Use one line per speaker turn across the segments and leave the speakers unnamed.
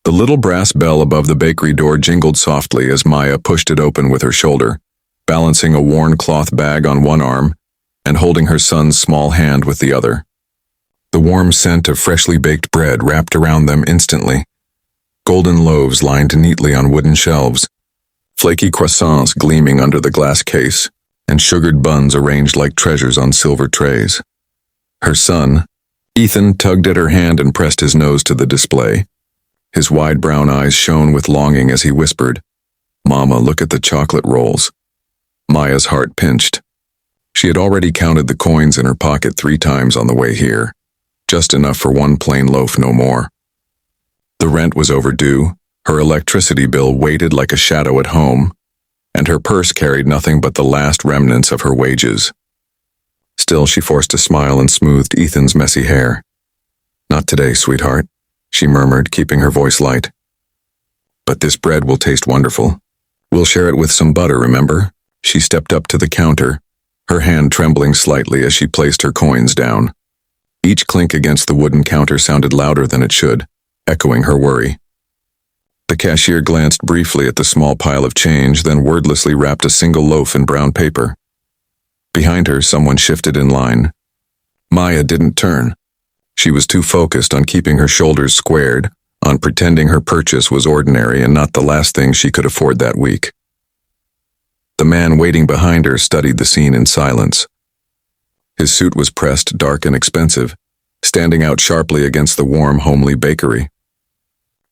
The little brass bell above the bakery door jingled softly as Maya pushed it open with her shoulder, balancing a worn cloth bag on one arm and holding her son's small hand with the other. The warm scent of freshly baked bread wrapped around them instantly. Golden loaves lined neatly on wooden shelves, flaky croissants gleaming under the glass case, and sugared buns arranged like treasures on silver trays. Her son, Ethan, tugged at her hand and pressed his nose to the display. His wide brown eyes shone with longing as he whispered, "Mama, look at the chocolate rolls." Maya's heart pinched. She had already counted the coins in her pocket 3 times on the way here, just enough for one plain loaf, no more. The rent was overdue, her electricity bill waited like a shadow at home, and her purse carried nothing but the last remnants of her wages. Still, she forced a smile and smoothed Ethan's messy hair. "Not today, sweetheart," she murmured, keeping her voice light. "But this bread will taste wonderful. We'll share it with some butter, remember?" She stepped up to the counter, her hand trembling slightly as she placed her coins down. Each clink against the wooden counter sounded louder than it should, echoing her worry. The cashier glanced briefly at the small pile of change, then wordlessly wrapped a single loaf in brown paper. Behind her, someone shifted in line. Maya didn't turn. She was too focused on keeping her shoulders squared, on pretending her purchase was ordinary and not the last thing she could afford that week. The man waiting behind her studied the scene in silence. His suit was pressed, dark and expensive, standing out sharply against the warm, homely bakery.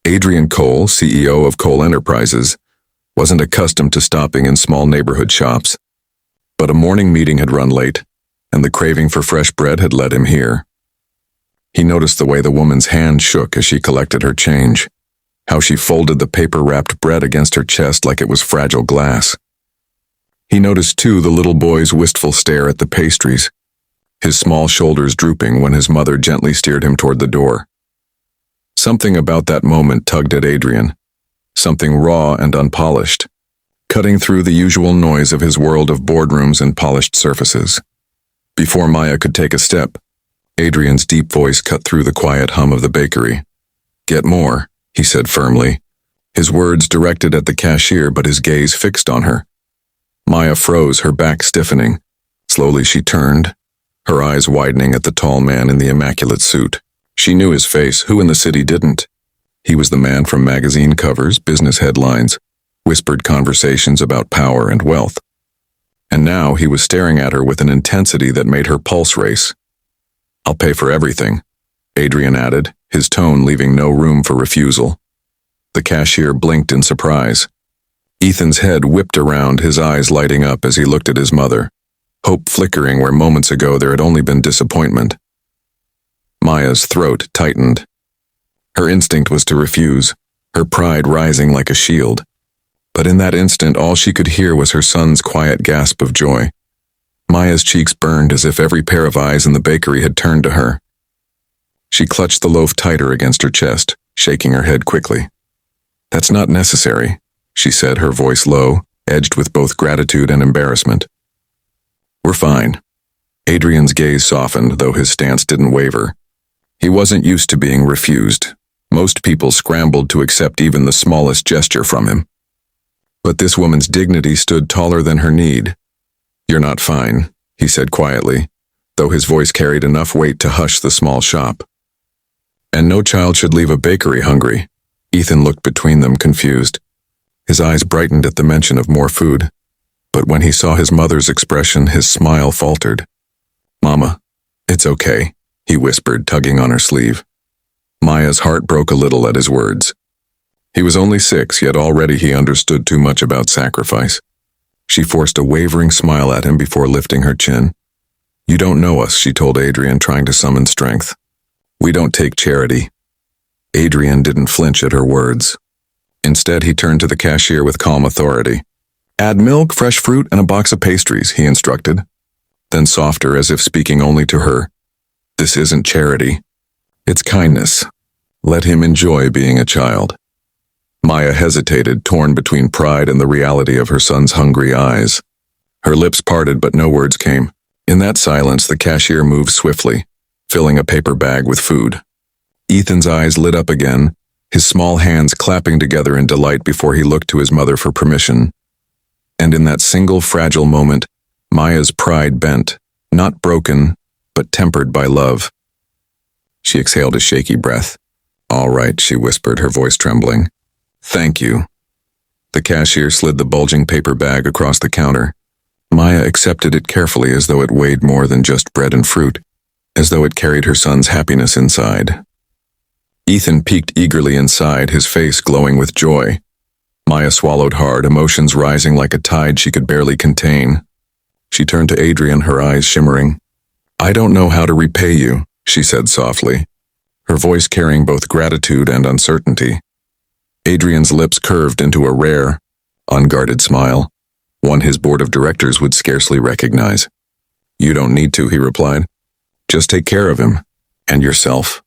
Adrian Cole, CEO of Cole Enterprises, wasn't accustomed to stopping in small neighborhood shops, but a morning meeting had run late, and the craving for fresh bread had led him here. He noticed the way the woman's hand shook as she collected her change, how she folded the paper-wrapped bread against her chest like it was fragile glass. He noticed, too, the little boy's wistful stare at the pastries, his small shoulders drooping when his mother gently steered him toward the door. Something about that moment tugged at Adrian, something raw and unpolished, cutting through the usual noise of his world of boardrooms and polished surfaces. Before Maya could take a step, Adrian's deep voice cut through the quiet hum of the bakery. "Get more," he said firmly, his words directed at the cashier but his gaze fixed on her. Maya froze, her back stiffening. Slowly she turned, her eyes widening at the tall man in the immaculate suit. She knew his face, who in the city didn't? He was the man from magazine covers, business headlines, whispered conversations about power and wealth. And now he was staring at her with an intensity that made her pulse race. "I'll pay for everything," Adrian added, his tone leaving no room for refusal. The cashier blinked in surprise. Ethan's head whipped around, his eyes lighting up as he looked at his mother, hope flickering where moments ago there had only been disappointment. Maya's throat tightened. Her instinct was to refuse, her pride rising like a shield. But in that instant, all she could hear was her son's quiet gasp of joy. Maya's cheeks burned as if every pair of eyes in the bakery had turned to her. She clutched the loaf tighter against her chest, shaking her head quickly. "That's not necessary," she said, her voice low, edged with both gratitude and embarrassment. "We're fine." Adrian's gaze softened, though his stance didn't waver. He wasn't used to being refused. Most people scrambled to accept even the smallest gesture from him. But this woman's dignity stood taller than her need. "You're not fine," he said quietly, though his voice carried enough weight to hush the small shop. "And no child should leave a bakery hungry." Ethan looked between them, confused. His eyes brightened at the mention of more food, but when he saw his mother's expression, his smile faltered. "Mama, it's okay," he whispered, tugging on her sleeve. Maya's heart broke a little at his words. He was only 6, yet already he understood too much about sacrifice. She forced a wavering smile at him before lifting her chin. "You don't know us," she told Adrian, trying to summon strength. "We don't take charity." Adrian didn't flinch at her words. Instead, he turned to the cashier with calm authority. "Add milk, fresh fruit, and a box of pastries," he instructed. Then softer, as if speaking only to her, "This isn't charity. It's kindness. Let him enjoy being a child." Maya hesitated, torn between pride and the reality of her son's hungry eyes. Her lips parted, but no words came. In that silence, the cashier moved swiftly, filling a paper bag with food. Ethan's eyes lit up again, his small hands clapping together in delight before he looked to his mother for permission. And in that single fragile moment, Maya's pride bent, not broken, but tempered by love. She exhaled a shaky breath. "All right," she whispered, her voice trembling. "Thank you." The cashier slid the bulging paper bag across the counter. Maya accepted it carefully as though it weighed more than just bread and fruit, as though it carried her son's happiness inside. Ethan peeked eagerly inside, his face glowing with joy. Maya swallowed hard, emotions rising like a tide she could barely contain. She turned to Adrian, her eyes shimmering. "I don't know how to repay you," she said softly, her voice carrying both gratitude and uncertainty. Adrian's lips curved into a rare, unguarded smile, one his board of directors would scarcely recognize. "You don't need to," he replied. "Just take care of him, and yourself."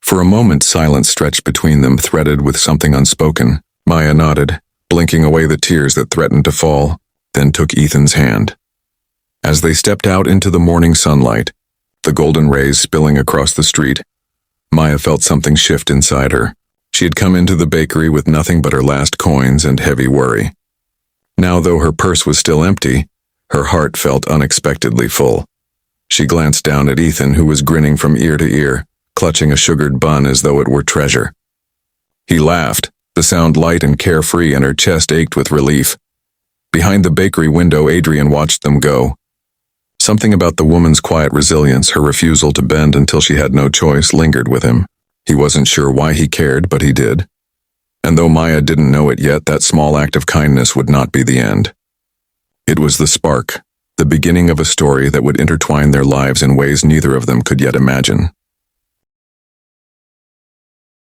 For a moment, silence stretched between them, threaded with something unspoken. Maya nodded, blinking away the tears that threatened to fall, then took Ethan's hand. As they stepped out into the morning sunlight, the golden rays spilling across the street, Maya felt something shift inside her. She had come into the bakery with nothing but her last coins and heavy worry. Now, though her purse was still empty, her heart felt unexpectedly full. She glanced down at Ethan, who was grinning from ear to ear, clutching a sugared bun as though it were treasure. He laughed, the sound light and carefree, and her chest ached with relief. Behind the bakery window, Adrian watched them go. Something about the woman's quiet resilience, her refusal to bend until she had no choice, lingered with him. He wasn't sure why he cared, but he did. And though Maya didn't know it yet, that small act of kindness would not be the end. It was the spark, the beginning of a story that would intertwine their lives in ways neither of them could yet imagine.